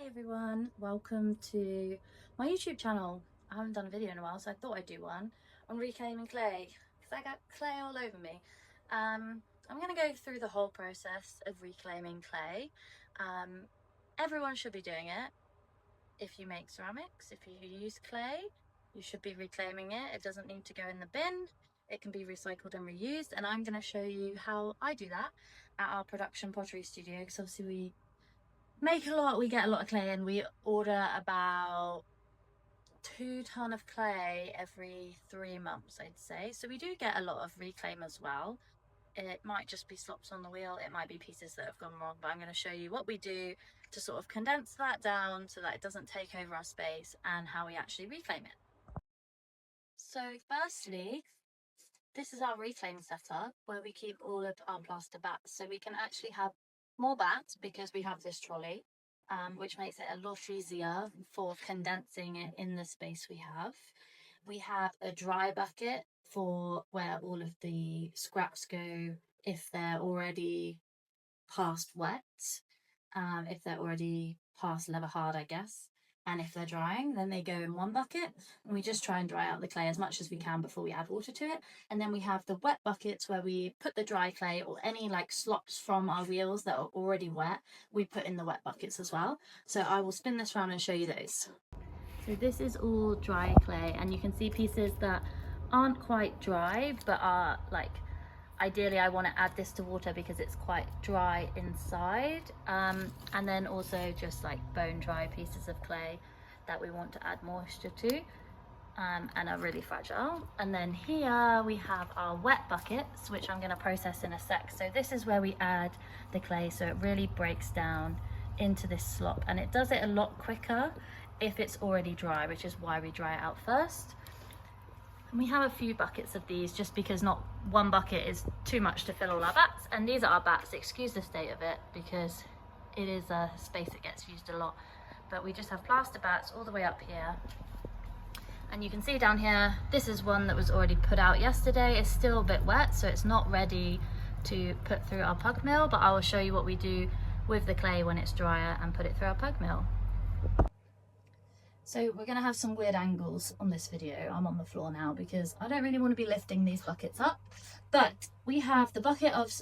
Hi everyone, welcome to my YouTube channel. I haven't done a video in a while, so I thought I'd do one on reclaiming clay because I got clay all over me. I'm going to go through the whole process of reclaiming clay. Everyone should be doing it. If you make ceramics, if you use clay, you should be reclaiming it. It doesn't need to go in the bin. It can be recycled and reused, and I'm going to show you how I do that at our production pottery studio, because obviously we get a lot of clay, and we order about 2 tons of clay every 3 months, I'd say. So we do get a lot of reclaim as well. It might just be slops on the wheel, it might be pieces that have gone wrong, but I'm going to show you what we do to sort of condense that down so that it doesn't take over our space, and how we actually reclaim it. So firstly, this is our reclaim setup where we keep all of our plaster bats, so we can actually have more bats because we have this trolley, which makes it a lot easier for condensing it in the space we have. We have a dry bucket for where all of the scraps go if they're already past wet, if they're already past leather hard, I guess. And if they're drying, then they go in one bucket, and we just try and dry out the clay as much as we can before we add water to it. And then we have the wet buckets where we put the dry clay or any like slops from our wheels that are already wet, we put in the wet buckets as well. So I will spin this around and show you those. So this is all dry clay, and you can see pieces that aren't quite dry but are like, ideally I want to add this to water because it's quite dry inside, and then also just like bone dry pieces of clay that we want to add moisture to, and are really fragile. And then here we have our wet buckets, which I'm going to process in a sec. So this is where we add the clay, so it really breaks down into this slop, and it does it a lot quicker if it's already dry, which is why we dry it out first. And we have a few buckets of these just because not one bucket is too much to fill all our bats, and these are our bats. Excuse the state of it because it is a space that gets used a lot, but we just have plaster bats all the way up here. And you can see down here, this is one that was already put out yesterday. It's still a bit wet, so it's not ready to put through our pug mill, but I will show you what we do with the clay when it's drier and put it through our pug mill. So we're going to have some weird angles on this video. I'm on the floor now because I don't really want to be lifting these buckets up. But we have the bucket of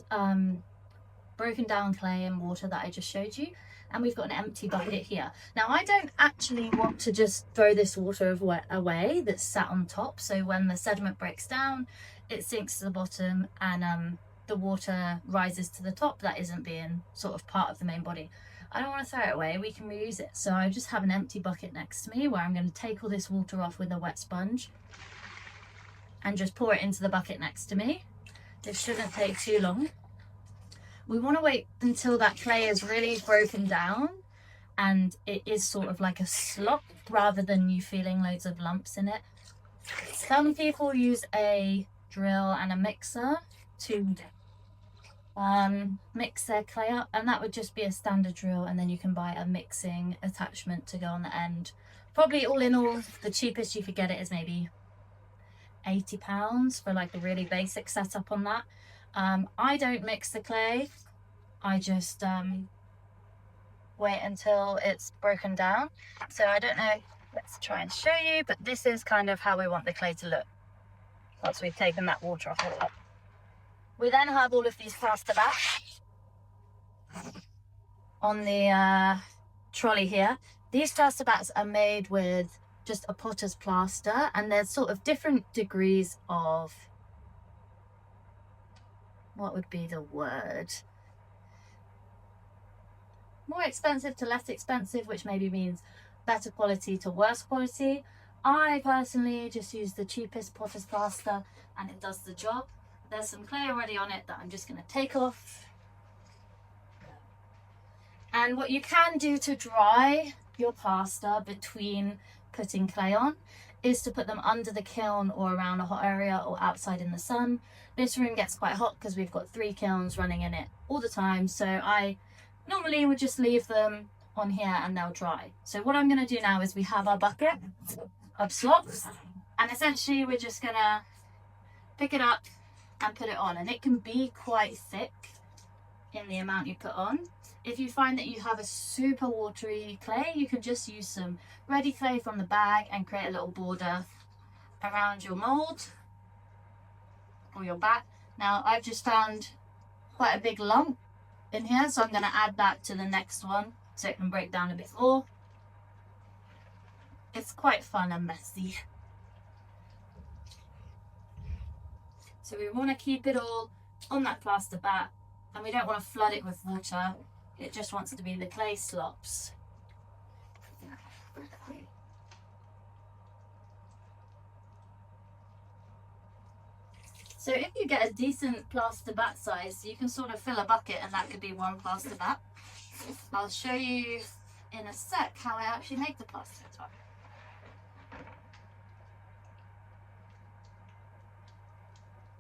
broken down clay and water that I just showed you, and we've got an empty bucket here. Now I don't actually want to just throw this water away that's sat on top, so when the sediment breaks down it sinks to the bottom, and the water rises to the top that isn't being sort of part of the main body. I don't want to throw it away, we can reuse it. So I just have an empty bucket next to me where I'm going to take all this water off with a wet sponge and just pour it into the bucket next to me. This shouldn't take too long. We want to wait until that clay is really broken down and it is sort of like a slop rather than you feeling loads of lumps in it. Some people use a drill and a mixer to mix their clay up, and that would just be a standard drill, and then you can buy a mixing attachment to go on the end. Probably all in all, the cheapest you could get it is maybe £80 for like a really basic setup on that. I don't mix the clay, I just wait until it's broken down. So I don't know, let's try and show you, but this is kind of how we want the clay to look once we've taken that water off the top. We then have all of these plaster bats on the trolley here. These plaster bats are made with just a potter's plaster, and there's sort of different degrees of, what would be the word? More expensive to less expensive, which maybe means better quality to worse quality. I personally just use the cheapest potter's plaster and it does the job. There's some clay already on it that I'm just going to take off. And what you can do to dry your plaster between putting clay on is to put them under the kiln or around a hot area or outside in the sun. This room gets quite hot because we've got 3 kilns running in it all the time, so I normally would just leave them on here and they'll dry. So what I'm going to do now is we have our bucket of slops, and essentially we're just going to pick it up and put it on, and it can be quite thick in the amount you put on. If you find that you have a super watery clay, you can just use some ready clay from the bag and create a little border around your mold or your bat. Now I've just found quite a big lump in here, so I'm going to add that to the next one so it can break down a bit more. It's quite fun and messy. So we want to keep it all on that plaster bat, and we don't want to flood it with water. It just wants to be the clay slops. So if you get a decent plaster bat size, you can sort of fill a bucket, and that could be one plaster bat. I'll show you in a sec how I actually make the plaster bat.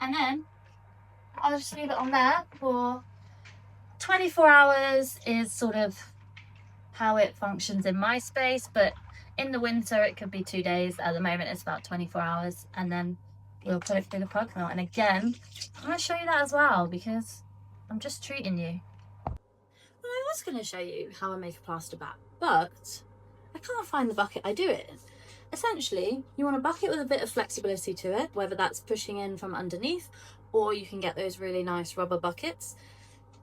And then I'll just leave it on there for 24 hours is sort of how it functions in my space, but in the winter it could be 2 days. At the moment it's about 24 hours, and then we'll put it through the pug mill. And again, I'm going to show you that as well because I'm just treating you. Well, I was going to show you how I make a plaster bat, but I can't find the bucket I do it in. Essentially, you want a bucket with a bit of flexibility to it, whether that's pushing in from underneath, or you can get those really nice rubber buckets.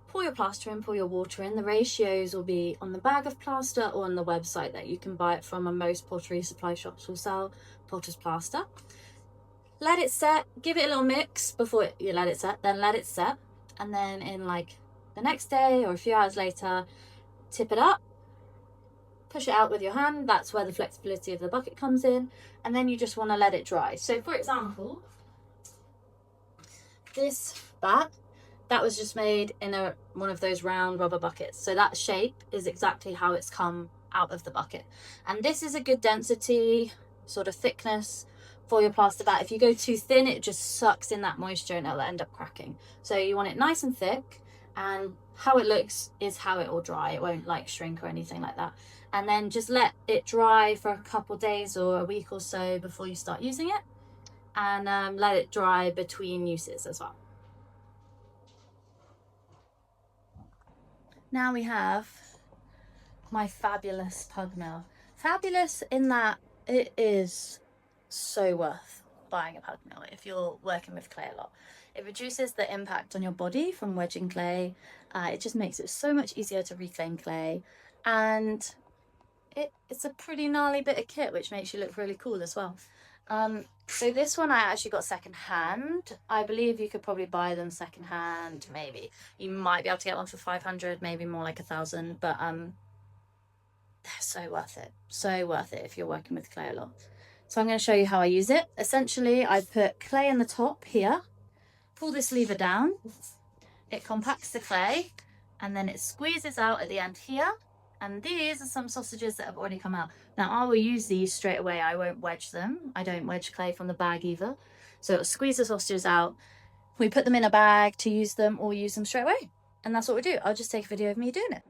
Pour your plaster in, pour your water in. The ratios will be on the bag of plaster or on the website that you can buy it from, and most pottery supply shops will sell potter's plaster. Let it set, give it a little mix before you let it set, then let it set, and then in like the next day or a few hours later, tip it up, push it out with your hand. That's where the flexibility of the bucket comes in, and then you just want to let it dry. So for example, this bat, that was just made in one of those round rubber buckets, so that shape is exactly how it's come out of the bucket. And this is a good density sort of thickness for your plaster bat. If you go too thin, it just sucks in that moisture and it'll end up cracking. So you want it nice and thick, and how it looks is how it will dry. It won't like shrink or anything like that. And then just let it dry for a couple days or a week or so before you start using it, and let it dry between uses as well. Now we have my fabulous pug mill. Fabulous in that it is so worth buying a pug mill if you're working with clay a lot. It reduces the impact on your body from wedging clay. It just makes it so much easier to reclaim clay, and it's a pretty gnarly bit of kit which makes you look really cool as well. So this one I actually got second hand. I believe you could probably buy them second hand. Maybe you might be able to get one for 500, maybe more like 1,000, but they're so worth it. So worth it if you're working with clay a lot. So I'm going to show you how I use it. Essentially, I put clay in the top here, pull this lever down, it compacts the clay, and then it squeezes out at the end here. And these are some sausages that have already come out. Now I will use these straight away. I won't wedge them. I don't wedge clay from the bag either. So it'll squeeze the sausages out. We put them in a bag to use them, or use them straight away. And that's what we do. I'll just take a video of me doing it.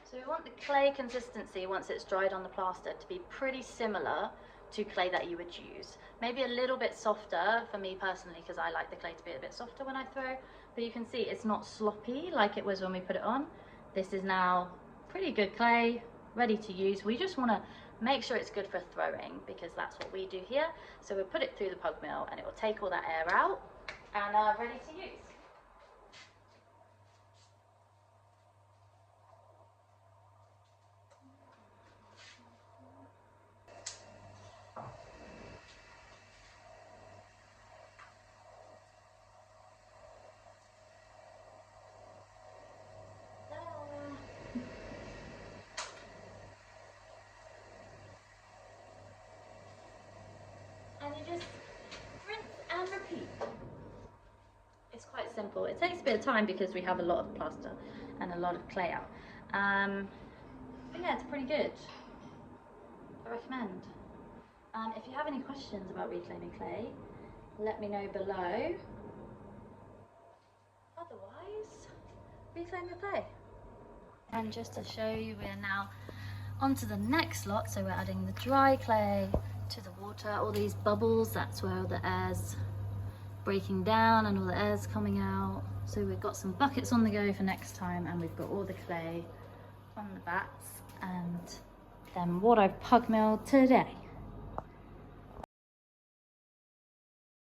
So we want the clay consistency, once it's dried on the plaster, to be pretty similar to clay that you would use. Maybe a little bit softer for me personally, because I like the clay to be a bit softer when I throw. But you can see it's not sloppy like it was when we put it on. This is now pretty good clay, ready to use. We just want to make sure it's good for throwing, because that's what we do here. So we'll put it through the pug mill and it will take all that air out, and ready to use. And you just rinse and repeat. It's quite simple. It takes a bit of time because we have a lot of plaster and a lot of clay out. But yeah, it's pretty good. I recommend. If you have any questions about reclaiming clay, let me know below. Otherwise, reclaim your clay. And just to show you, we're now on to the next lot. So we're adding the dry clay to the water. All these bubbles, that's where the air's breaking down and all the air's coming out. So we've got some buckets on the go for next time, and we've got all the clay on the bats, and then what I've pug milled today.